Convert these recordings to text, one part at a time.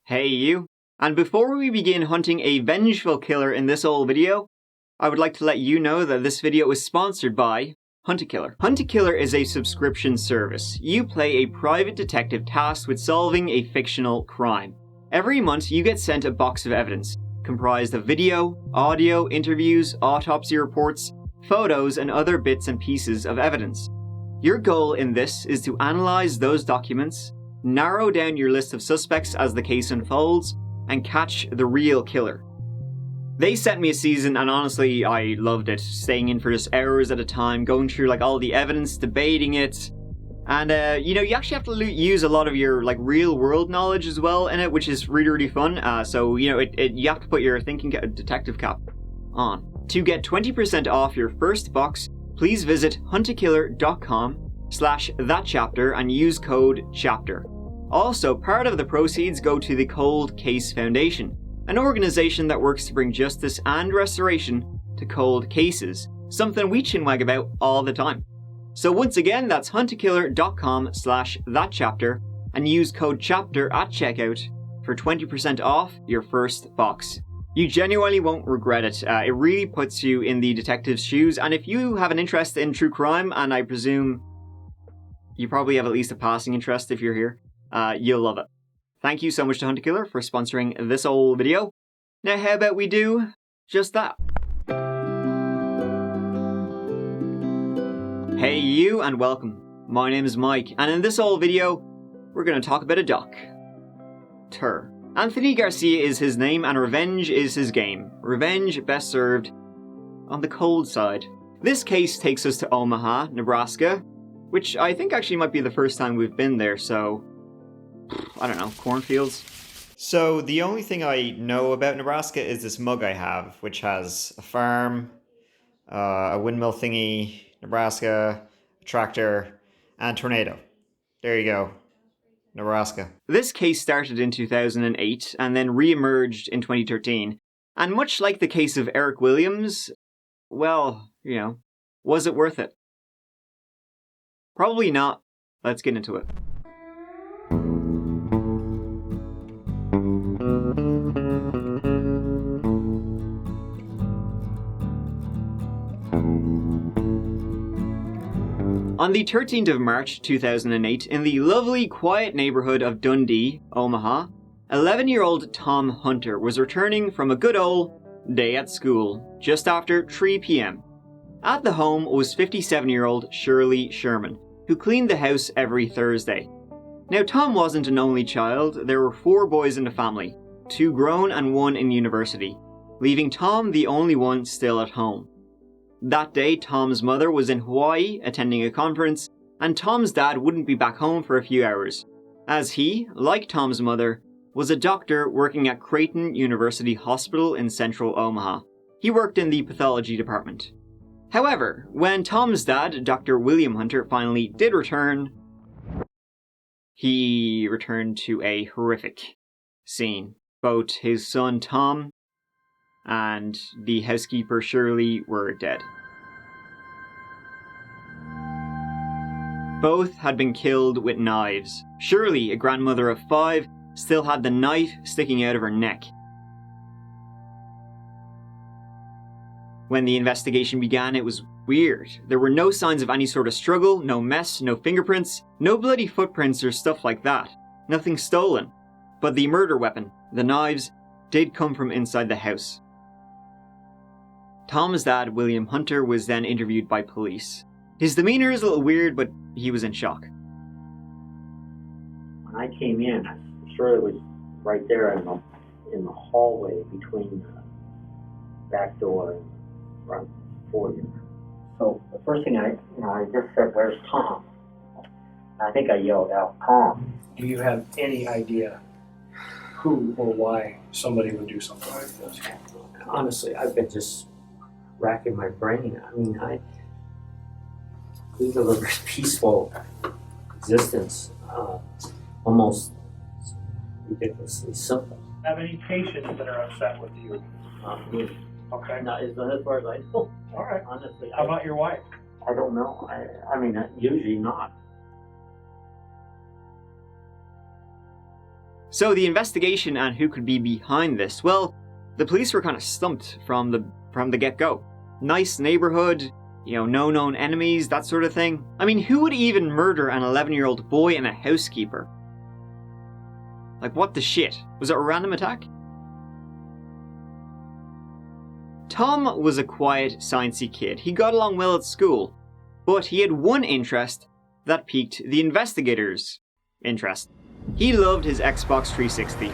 Hey you! And before we begin hunting a vengeful killer in this old video, I would like to let you know that this video is sponsored by Hunt-A-Killer. Hunt-A-Killer is a subscription service. You play a private detective tasked with solving a fictional crime. Every month you get sent a box of evidence, comprised of video, audio, interviews, autopsy reports, photos, and other bits and pieces of evidence. Your goal in this is to analyze those documents, narrow down your list of suspects as the case unfolds, and catch the real killer. They sent me a season and honestly I loved it, staying in for just hours at a time, going through all the evidence, debating it, and you actually have to use a lot of your real world knowledge as well in it, which is really fun. So you have to put your thinking detective cap on. To get 20% off your first box, please visit huntakiller.com/thatchapter and use code CHAPTER. Also, part of the proceeds go to the Cold Case Foundation, an organization that works to bring justice and restoration to cold cases, something we chinwag about all the time. So once again, that's huntakiller.com/thatchapter and use code CHAPTER at checkout for 20% off your first box. You genuinely won't regret it. It really puts you in the detective's shoes, and if you have an interest in true crime, and I presume you probably have at least a passing interest if you're here, you'll love it. Thank you so much to Hunt-A-Killer for sponsoring this old video. Now how about we do just that? Hey you, and welcome. My name is Mike, and in this old video, we're going to talk about a doc. Anthony Garcia is his name, and revenge is his game. Revenge best served on the cold side. This case takes us to Omaha, Nebraska, which I think actually might be the first time we've been there, so I don't know, cornfields? So the only thing I know about Nebraska is this mug I have, which has a farm, a windmill thingy, Nebraska, a tractor, and a tornado. There you go. Nebraska. This case started in 2008 and then re-emerged in 2013. And much like the case of Eric Williams, well, was it worth it? Probably not. Let's get into it. On the 13th of March 2008, in the lovely, quiet neighborhood of Dundee, Omaha, 11-year-old Tom Hunter was returning from a good old day at school, just after 3 p.m. At the home was 57-year-old Shirley Sherman, who cleaned the house every Thursday. Now, Tom wasn't an only child. There were 4 boys in the family, 2 grown and 1 in university, leaving Tom the only one still at home. That day, Tom's mother was in Hawaii attending a conference, and Tom's dad wouldn't be back home for a few hours, as he, like Tom's mother, was a doctor working at Creighton University Hospital in central Omaha. He worked in the pathology department. However, when Tom's dad, Dr. William Hunter, finally did return, he returned to a horrific scene. Both his son Tom and the housekeeper Shirley were dead. Both had been killed with knives. Shirley, a grandmother of 5, still had the knife sticking out of her neck. When the investigation began, it was weird. There were no signs of any sort of struggle, no mess, no fingerprints, no bloody footprints or stuff like that. Nothing stolen. But the murder weapon, the knives, did come from inside the house. Tom's dad, William Hunter, was then interviewed by police. His demeanor is a little weird, but he was in shock. When I came in, Shirley was right there in the hallway between the back door and the front foyer. So the first thing I just said, "Where's Tom?" I think I yelled out, "Tom." Do you have any idea who or why somebody would do something like this? Honestly, I've been just racking my brain. I mean, we live a very peaceful existence, almost ridiculously simple. Have any patients that are upset with you? Me. Okay. Not as far as I know. All right. Honestly, How about your wife? I don't know. I mean, usually not. So the investigation and who could be behind this, well, the police were kind of stumped from the get-go. Nice neighborhood, no known enemies, that sort of thing. I mean, who would even murder an 11-year-old boy and a housekeeper? Like, what the shit? Was it a random attack? Tom was a quiet, sciencey kid. He got along well at school, but he had one interest that piqued the investigators' interest. He loved his Xbox 360.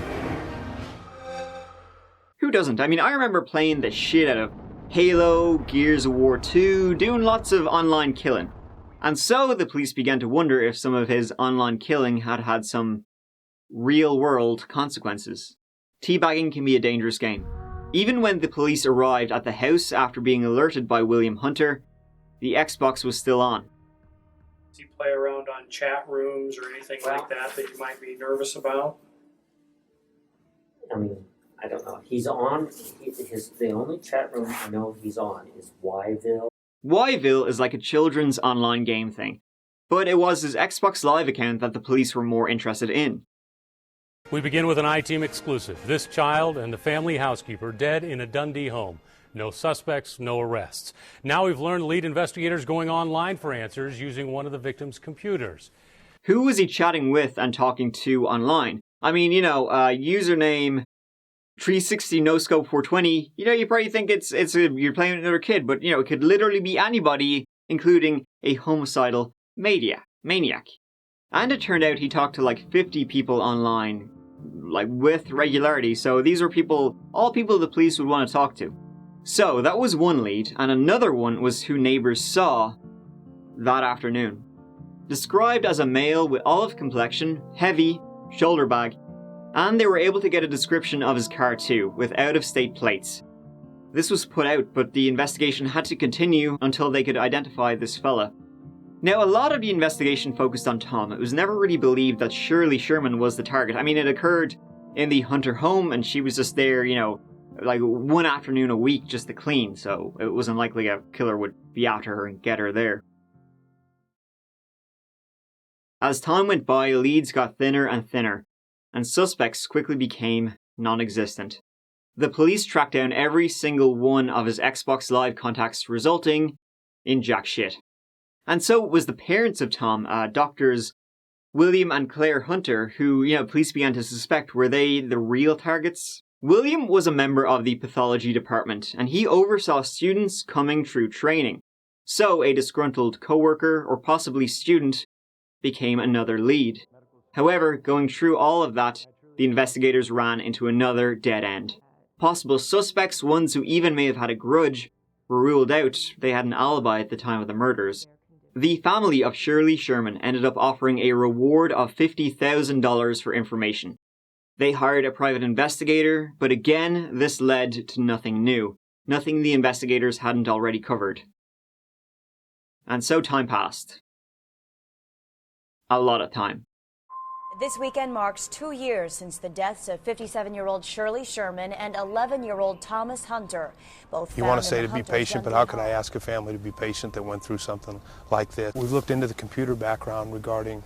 Who doesn't? I mean, I remember playing the shit out of Halo, Gears of War 2, doing lots of online killing. And so the police began to wonder if some of his online killing had some real-world consequences. Teabagging can be a dangerous game. Even when the police arrived at the house after being alerted by William Hunter, the Xbox was still on. Does he play around on chat rooms or anything like that you might be nervous about? I mean, I don't know. He's on, the only chat room I know he's on is Yville. Yville is like a children's online game thing, but it was his Xbox Live account that the police were more interested in. We begin with an I-Team exclusive. This child and the family housekeeper dead in a Dundee home. No suspects, no arrests. Now we've learned lead investigators going online for answers using one of the victim's computers. Who was he chatting with and talking to online? I mean, username 360 no scope 420. You probably think you're playing with another kid, but it could literally be anybody, including a homicidal maniac. And it turned out he talked to like 50 people online, like with regularity. So these were all people the police would want to talk to. So that was one lead, and another one was who neighbors saw that afternoon. Described as a male with olive complexion, heavy, shoulder bag, and they were able to get a description of his car too, with out-of-state plates. This was put out, but the investigation had to continue until they could identify this fella. Now, a lot of the investigation focused on Tom. It was never really believed that Shirley Sherman was the target. I mean, it occurred in the Hunter home, and she was just there, like one afternoon a week just to clean, so it was unlikely a killer would be after her and get her there. As time went by, leads got thinner and thinner, and suspects quickly became non-existent. The police tracked down every single one of his Xbox Live contacts, resulting in jack shit. And so it was the parents of Tom, doctors William and Claire Hunter, who, police began to suspect were they the real targets. William was a member of the pathology department, and he oversaw students coming through training. So a disgruntled coworker, or possibly student, became another lead. However, going through all of that, the investigators ran into another dead end. Possible suspects, ones who even may have had a grudge, were ruled out. They had an alibi at the time of the murders. The family of Shirley Sherman ended up offering a reward of $50,000 for information. They hired a private investigator, but again, this led to nothing new. Nothing the investigators hadn't already covered. And so time passed. A lot of time. This weekend marks 2 years since the deaths of 57-year-old Shirley Sherman and 11-year-old Thomas Hunter. Both you want to say to be patient, but how could I ask a family to be patient that went through something like this? We've looked into the computer background regarding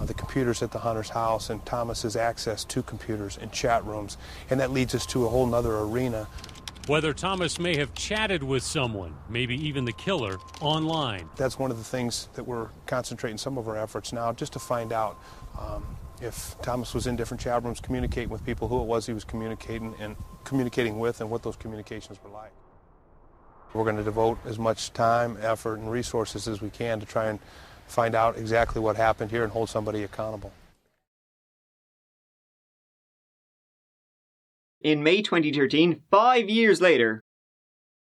the computers at the Hunter's house and Thomas's access to computers and chat rooms, and that leads us to a whole nother arena. Whether Thomas may have chatted with someone, maybe even the killer, online. That's one of the things that we're concentrating some of our efforts now, just to find out if Thomas was in different chat rooms communicating with people, who it was he was communicating with, and what those communications were like. We're going to devote as much time, effort, and resources as we can to try and find out exactly what happened here and hold somebody accountable. In May 2013, 5 years later,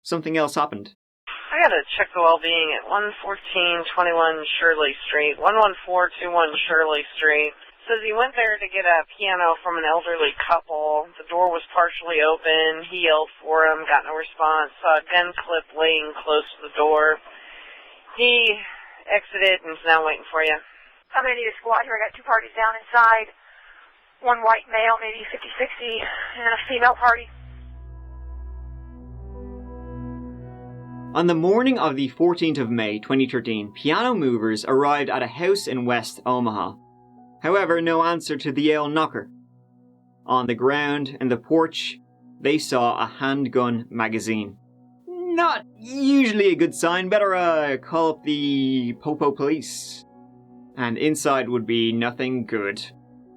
something else happened. I got to check the well-being at 11421 Shirley Street, 11421 Shirley Street. Says he went there to get a piano from an elderly couple. The door was partially open. He yelled for him, got no response. Saw a gun clip laying close to the door. He exited and is now waiting for you. I'm going to need a squad here. I got 2 parties down inside. One white male, maybe 50-60, and a female party. On the morning of the 14th of May 2013, piano movers arrived at a house in West Omaha. However, no answer to the Yale knocker. On the ground in the porch, they saw a handgun magazine. Not usually a good sign, better call up the Popo police. And inside would be nothing good.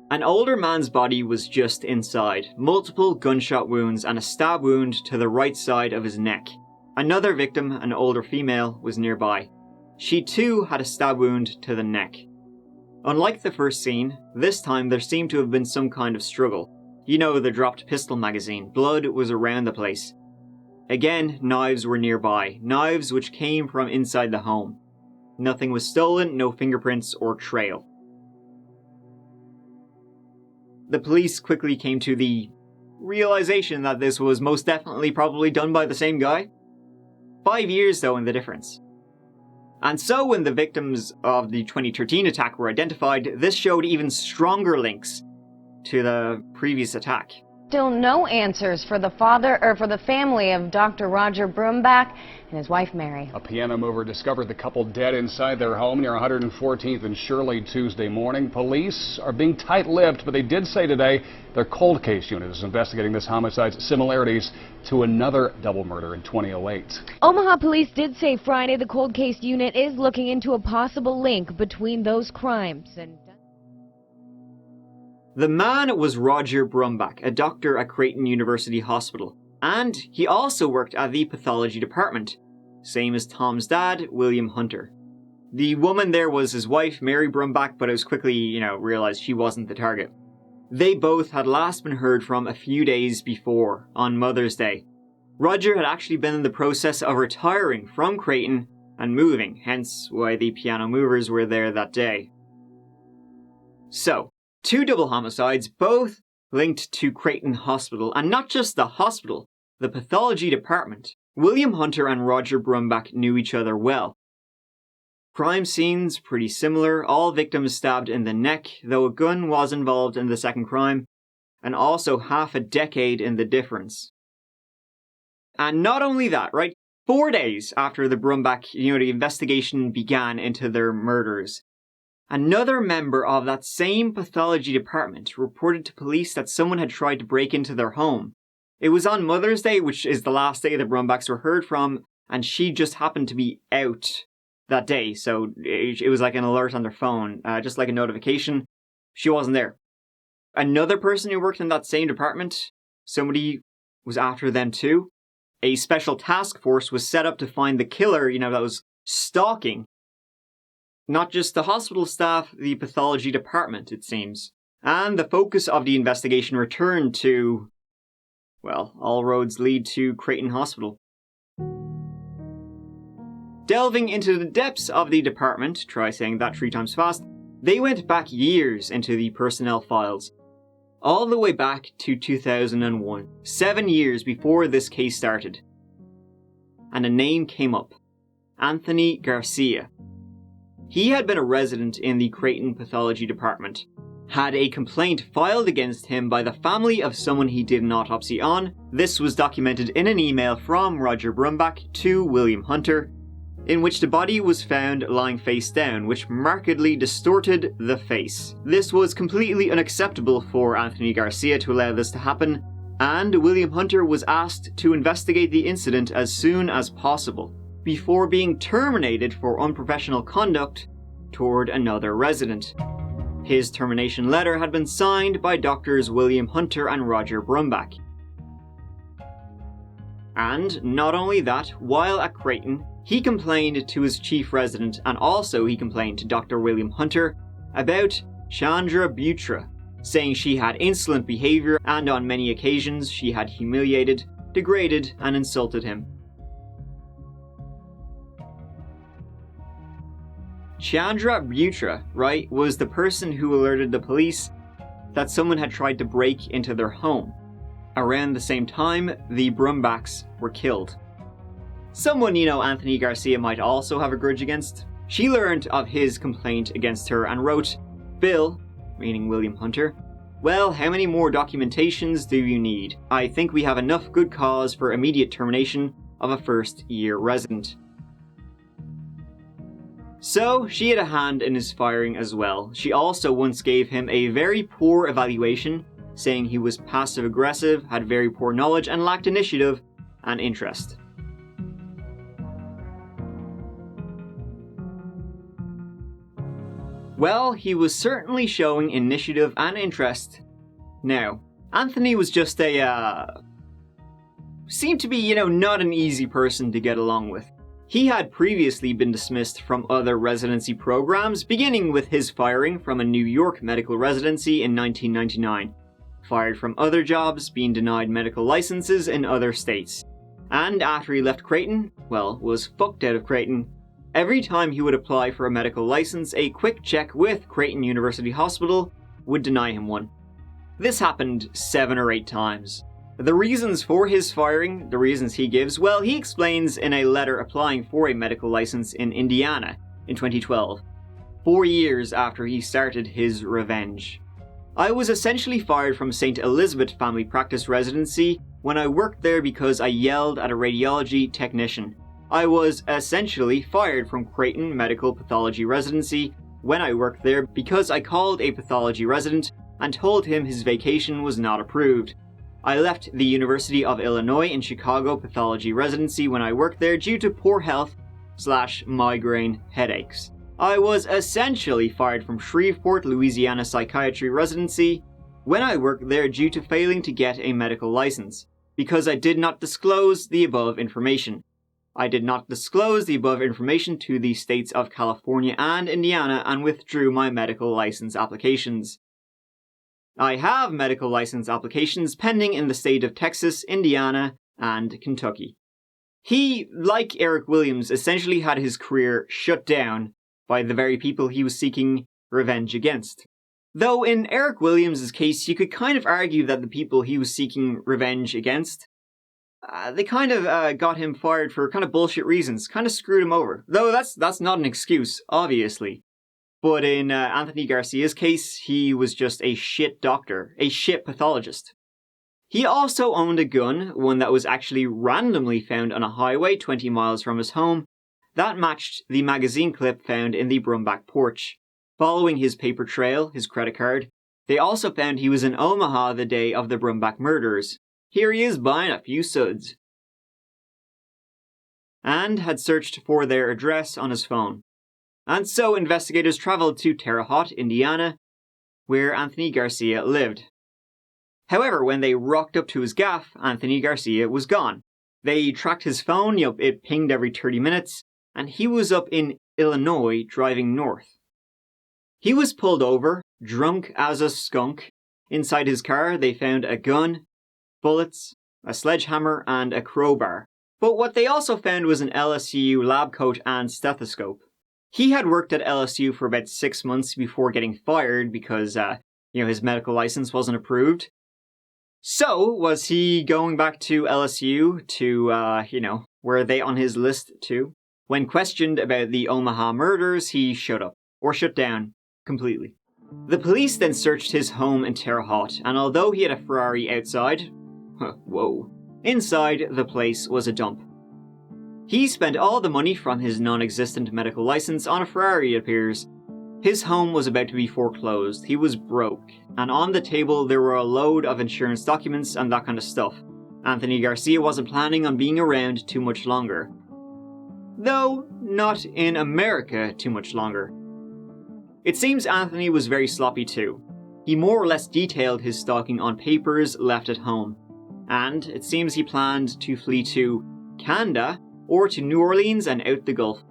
An older man's body was just inside, multiple gunshot wounds and a stab wound to the right side of his neck. Another victim, an older female, was nearby. She too had a stab wound to the neck. Unlike the first scene, this time there seemed to have been some kind of struggle. You know, the dropped pistol magazine. Blood was around the place. Again, knives were nearby, knives which came from inside the home. Nothing was stolen, no fingerprints or trail. The police quickly came to the realization that this was most definitely probably done by the same guy. 5 years though in the difference. And so when the victims of the 2013 attack were identified, this showed even stronger links to the previous attack. Still no answers for the family of Dr. Roger Brumbach and his wife Mary. A piano mover discovered the couple dead inside their home near 114th and Shirley Tuesday morning. Police are being tight-lipped, but they did say today their cold case unit is investigating this homicide's similarities to another double murder in 2008. Omaha police did say Friday the cold case unit is looking into a possible link between those crimes. The man was Roger Brumbach, a doctor at Creighton University Hospital, and he also worked at the pathology department, same as Tom's dad, William Hunter. The woman there was his wife, Mary Brumbach, but it was quickly, realized she wasn't the target. They both had last been heard from a few days before, on Mother's Day. Roger had actually been in the process of retiring from Creighton and moving, hence why the piano movers were there that day. So, 2 double homicides, both linked to Creighton Hospital, and not just the hospital, the pathology department. William Hunter and Roger Brumbach knew each other well. Crime scenes pretty similar, all victims stabbed in the neck, though a gun was involved in the second crime, and also half a decade in the difference. And not only that, right? 4 days after the Brumbach, the investigation began into their murders, another member of that same pathology department reported to police that someone had tried to break into their home. It was on Mother's Day, which is the last day the Brumbachs were heard from, and she just happened to be out that day, so it was like an alert on their phone, just like a notification. She wasn't there. Another person who worked in that same department, somebody was after them too. A special task force was set up to find the killer, that was stalking not just the hospital staff, the pathology department, it seems. And the focus of the investigation returned to, well, all roads lead to Creighton Hospital. Delving into the depths of the department, try saying that 3 times fast, they went back years into the personnel files. All the way back to 2001, 7 years before this case started. And a name came up. Anthony Garcia. He had been a resident in the Creighton Pathology Department, had a complaint filed against him by the family of someone he did an autopsy on. This was documented in an email from Roger Brumbach to William Hunter, in which the body was found lying face down, which markedly distorted the face. This was completely unacceptable for Anthony Garcia to allow this to happen, and William Hunter was asked to investigate the incident as soon as possible, before being terminated for unprofessional conduct toward another resident. His termination letter had been signed by doctors William Hunter and Roger Brumbach. And not only that, while at Creighton, he complained to his chief resident, and also he complained to Dr. William Hunter about Chandra Butra, saying she had insolent behavior and on many occasions she had humiliated, degraded, and insulted him. Chandra Butra, right, was the person who alerted the police that someone had tried to break into their home. Around the same time, the Brumbachs were killed. Someone, Anthony Garcia might also have a grudge against. She learned of his complaint against her and wrote, "Bill," meaning William Hunter, "well, how many more documentations do you need? I think we have enough good cause for immediate termination of a first-year resident." So, she had a hand in his firing as well. She also once gave him a very poor evaluation, saying he was passive-aggressive, had very poor knowledge, and lacked initiative and interest. Well, he was certainly showing initiative and interest. Now, Anthony was just seemed to be, not an easy person to get along with. He had previously been dismissed from other residency programs, beginning with his firing from a New York medical residency in 1999. Fired from other jobs, being denied medical licenses in other states. And after he left Creighton, was fucked out of Creighton. Every time he would apply for a medical license, a quick check with Creighton University Hospital would deny him one. This happened 7 or 8 times. The reasons for his firing, the reasons he gives, he explains in a letter applying for a medical license in Indiana in 2012, 4 years after he started his revenge. I was essentially fired from St. Elizabeth Family Practice Residency when I worked there because I yelled at a radiology technician. I was essentially fired from Creighton Medical Pathology Residency when I worked there because I called a pathology resident and told him his vacation was not approved. I left the University of Illinois in Chicago Pathology Residency when I worked there due to poor health/migraine headaches. I was essentially fired from Shreveport, Louisiana Psychiatry Residency when I worked there due to failing to get a medical license, because I did not disclose the above information. I did not disclose the above information to the states of California and Indiana and withdrew my medical license applications. I have medical license applications pending in the state of Texas, Indiana, and Kentucky. He, like Eric Williams, essentially had his career shut down by the very people he was seeking revenge against. Though in Eric Williams' case, you could kind of argue that the people he was seeking revenge against, they kind of got him fired for kind of bullshit reasons, kind of screwed him over. Though that's not an excuse, obviously. But in Anthony Garcia's case, he was just a shit doctor, a shit pathologist. He also owned a gun, one that was actually randomly found on a highway 20 miles from his home, that matched the magazine clip found in the Brumback porch. Following his paper trail, his credit card, they also found he was in Omaha the day of the Brumback murders. Here he is buying a few suds. And had searched for their address on his phone. And so investigators traveled to Terre Haute, Indiana, where Anthony Garcia lived. However, when they rocked up to his gaff, Anthony Garcia was gone. They tracked his phone, it pinged every 30 minutes, and he was up in Illinois driving north. He was pulled over, drunk as a skunk. Inside his car, they found a gun, bullets, a sledgehammer, and a crowbar. But what they also found was an LSU lab coat and stethoscope. He had worked at LSU for about 6 months before getting fired because, his medical license wasn't approved. So, was he going back to LSU to, were they on his list too? When questioned about the Omaha murders, he shut up, or shut down, completely. The police then searched his home in Terre Haute, and although he had a Ferrari outside, inside the place was a dump. He spent all the money from his non-existent medical license on a Ferrari, it appears. His home was about to be foreclosed, he was broke, and on the table there were a load of insurance documents and that kind of stuff. Anthony Garcia wasn't planning on being around too much longer. Though, not in America too much longer. It seems Anthony was very sloppy too. He more or less detailed his stalking on papers left at home. And it seems he planned to flee to Canada or to New Orleans and out the Gulf.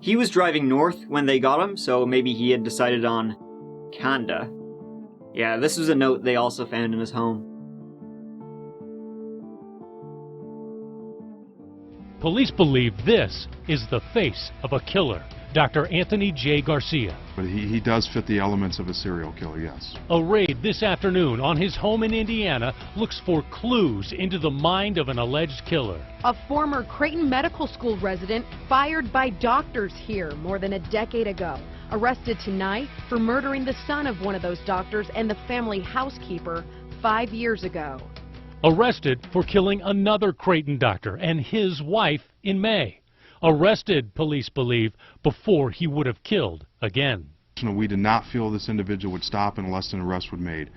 He was driving north when they got him, so maybe he had decided on Canada. Yeah, this was a note they also found in his home. Police believe this is the face of a killer, Dr. Anthony J. Garcia. But he does fit the elements of a serial killer, yes. A raid this afternoon on his home in Indiana looks for clues into the mind of an alleged killer. A former Creighton Medical School resident fired by doctors here more than a decade ago. Arrested tonight for murdering the son of one of those doctors and the family housekeeper 5 years ago. Arrested for killing another Creighton doctor and his wife in May. Arrested, police believe, before he would have killed again. We did not feel this individual would stop unless an arrest was made.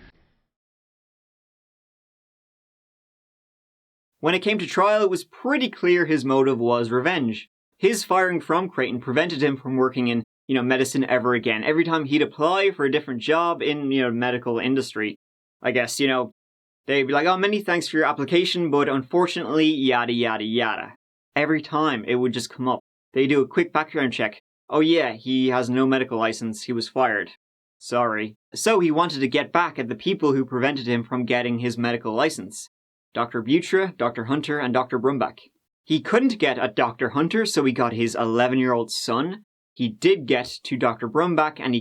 When it came to trial, it was pretty clear his motive was revenge. His firing from Creighton prevented him from working in, medicine ever again. Every time he'd apply for a different job in, medical industry, I guess, they'd be like, oh, many thanks for your application, but unfortunately, yada, yada, yada. Every time it would just come up. They do a quick background check. Oh yeah, he has no medical license, he was fired. Sorry. So he wanted to get back at the people who prevented him from getting his medical license. Dr. Butra, Dr. Hunter, and Dr. Brumbach. He couldn't get at Dr. Hunter, so he got his 11-year-old son. He did get to Dr. Brumbach, and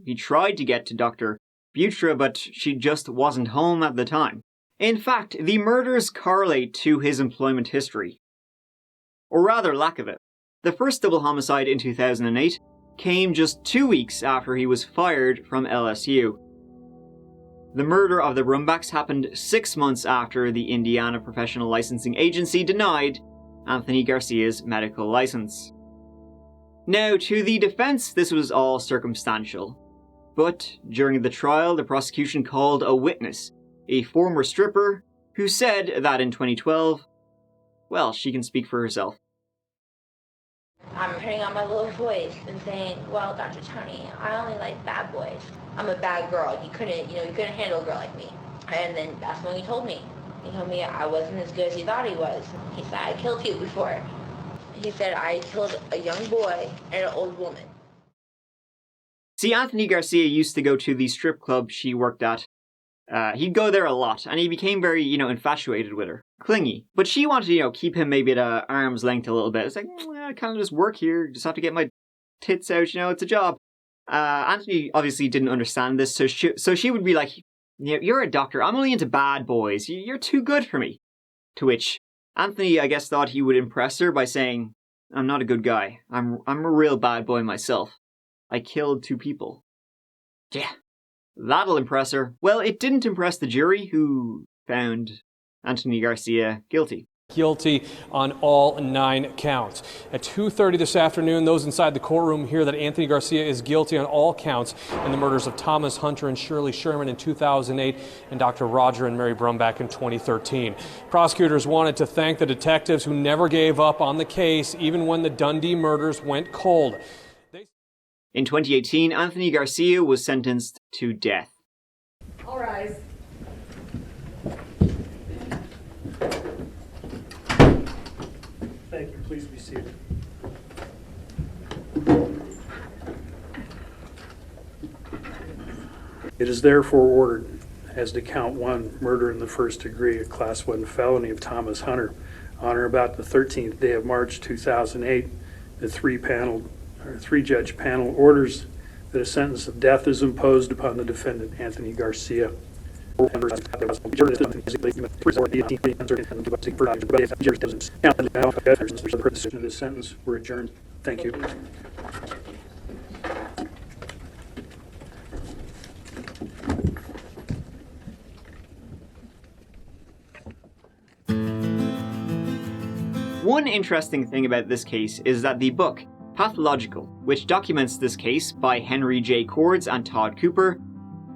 he tried to get to Dr. Butra, but she just wasn't home at the time. In fact, the murders correlate to his employment history. Or rather, lack of it. The first double homicide in 2008 came just 2 weeks after he was fired from LSU. The murder of the Brumbachs happened 6 months after the Indiana Professional Licensing Agency denied Anthony Garcia's medical license. Now, to the defense, this was all circumstantial. But during the trial, the prosecution called a witness, a former stripper, who said that in 2012, well, she can speak for herself. I'm putting on my little voice and saying, well, Dr. Tony, I only like bad boys. I'm a bad girl. You couldn't handle a girl like me. And then that's when he told me. He told me I wasn't as good as he thought he was. He said, I killed you before. He said, I killed a young boy and an old woman. See, Anthony Garcia used to go to the strip club she worked at. He'd go there a lot, and he became very, infatuated with her. Clingy. But she wanted to, keep him maybe at arm's length a little bit. It's like, I kind of just work here, just have to get my tits out, it's a job. Anthony obviously didn't understand this, so she would be like, you're a doctor, I'm only into bad boys, you're too good for me. To which Anthony, I guess, thought he would impress her by saying, I'm not a good guy, I'm a real bad boy myself. I killed 2 people. Yeah. That'll impress her. Well, it didn't impress the jury, who found Anthony Garcia guilty. Guilty on all 9 counts. At 2:30 this afternoon, those inside the courtroom hear that Anthony Garcia is guilty on all counts in the murders of Thomas Hunter and Shirley Sherman in 2008 and Dr. Roger and Mary Brumbach in 2013. Prosecutors wanted to thank the detectives who never gave up on the case, even when the Dundee murders went cold. In 2018, Anthony Garcia was sentenced to death. All rise. Thank you. Please be seated. It is therefore ordered, as to count 1, murder in the first degree, a Class 1 felony of Thomas Hunter, on or about the 13th day of March 2008, the 3-judge panel orders that a sentence of death is imposed upon the defendant, Anthony Garcia. The sentence were adjourned. Thank you. One interesting thing about this case is that the book, Pathological, which documents this case by Henry J. Cords and Todd Cooper,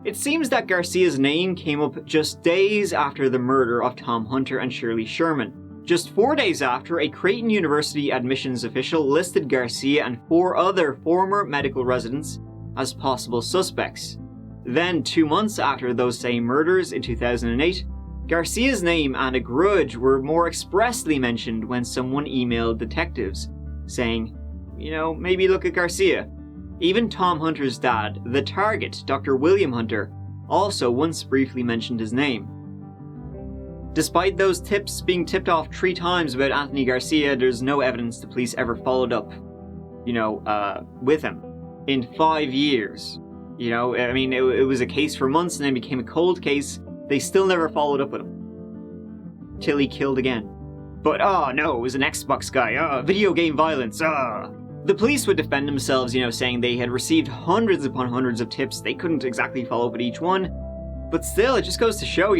it seems that Garcia's name came up just days after the murder of Tom Hunter and Shirley Sherman. Just 4 days after, a Creighton University admissions official listed Garcia and 4 other former medical residents as possible suspects. Then, 2 months after those same murders in 2008, Garcia's name and a grudge were more expressly mentioned when someone emailed detectives, saying, maybe look at Garcia. Even Tom Hunter's dad, the target, Dr. William Hunter, also once briefly mentioned his name. Despite those tips being tipped off 3 times about Anthony Garcia, there's no evidence the police ever followed up, with him. In 5 years. It was a case for months and then became a cold case. They still never followed up with him. Till he killed again. But no, it was an Xbox guy. Video game violence. The police would defend themselves, saying they had received hundreds upon hundreds of tips. They couldn't exactly follow up with each one. But still, it just goes to show,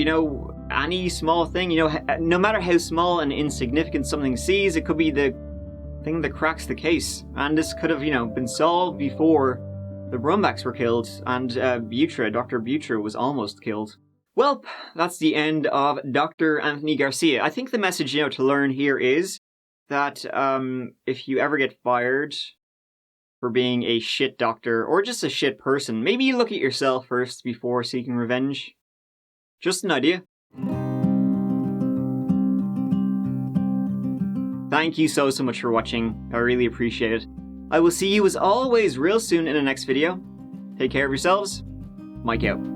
any small thing, no matter how small and insignificant something sees, it could be the thing that cracks the case. And this could have, been solved before the Brumbachs were killed and Dr. Butra was almost killed. Well, that's the end of Dr. Anthony Garcia. I think the message, to learn here is that if you ever get fired for being a shit doctor or just a shit person, maybe you look at yourself first before seeking revenge. Just an idea. Thank you so much for watching. I really appreciate it. I will see you as always real soon in the next video. Take care of yourselves. Mike out.